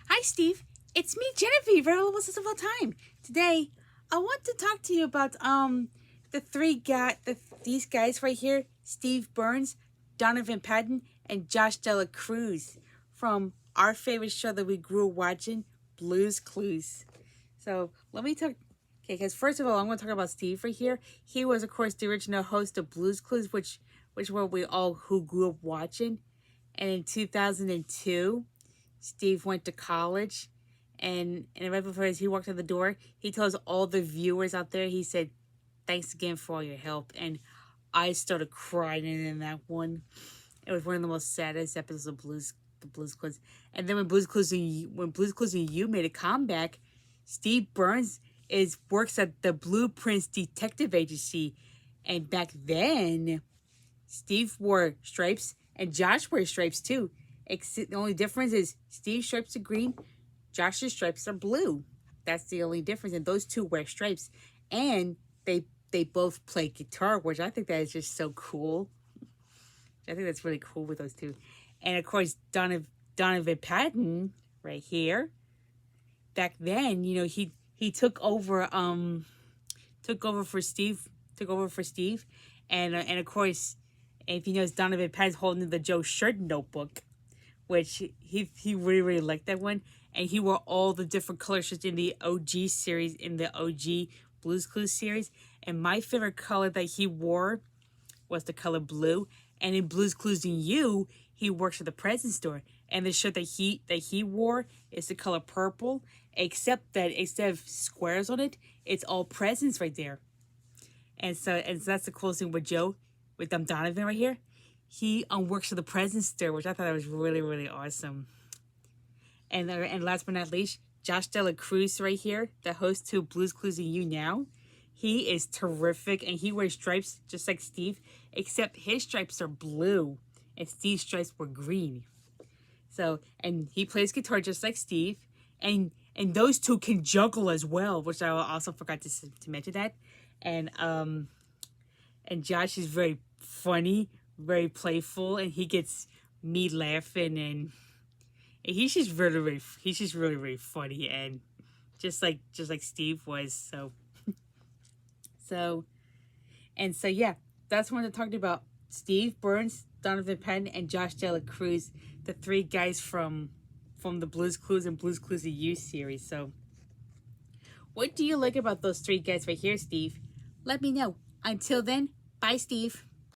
Hi, Steve. It's me, Genevieve, Rebel of all time. Today, I want to talk to you about these guys right here: Steve Burns, Donovan Patton, and Josh Dela Cruz from our favorite show that we grew up watching, Blue's Clues. So let me talk. Okay, because first of all, I'm going to talk about Steve right here. He was, of course, the original host of Blue's Clues, which were we all who grew up watching. And in 2002, Steve went to college, and right before he walked out the door, he tells all the viewers out there, he said, "Thanks again for all your help." And I started crying in that one. It was one of the most saddest episodes of the Blues Clues. And then when Blues Clues and You made a comeback, Steve Burns is works at the Blueprints Detective Agency, and back then Steve wore stripes and Josh wore stripes too. The only difference is Steve's stripes are green, Josh's stripes are blue. That's the only difference. And those two wear stripes. And they both play guitar, which I think that is just so cool. I think that's really cool with those two. And of course, Donovan Patton right here. Back then, he took over for Steve, and of course, if you notice, Donovan Patton's holding the Joe Shirt notebook, which he really liked that one, and he wore all the different color shirts in the OG series, in the OG Blues Clues series, and my favorite color that he wore was the color blue, and in Blues Clues and You, he works at the present store, and the shirt that he wore is the color purple, except that instead of squares on it, it's all presents right there. And so that's the coolest thing with Joe, with Donovan right here. He works at the present store, which I thought was really awesome. And last but not least, Josh Dela Cruz right here, the host to Blues Clues and You Now. He is terrific, and he wears stripes just like Steve, except his stripes are blue, and Steve's stripes were green. So, and he plays guitar just like Steve, and those two can juggle as well, which I also forgot to mention that. And Josh is very funny, very playful, and he gets me laughing, and he's just really funny, and just like Steve was. So so yeah, that's what I'm talking about. Steve Burns, Donovan Patton, and Josh Dela Cruz, the three guys from the Blues Clues and Blues Clues of You series. So what do you like about those three guys right here, Steve? Let me know. Until then, bye, Steve.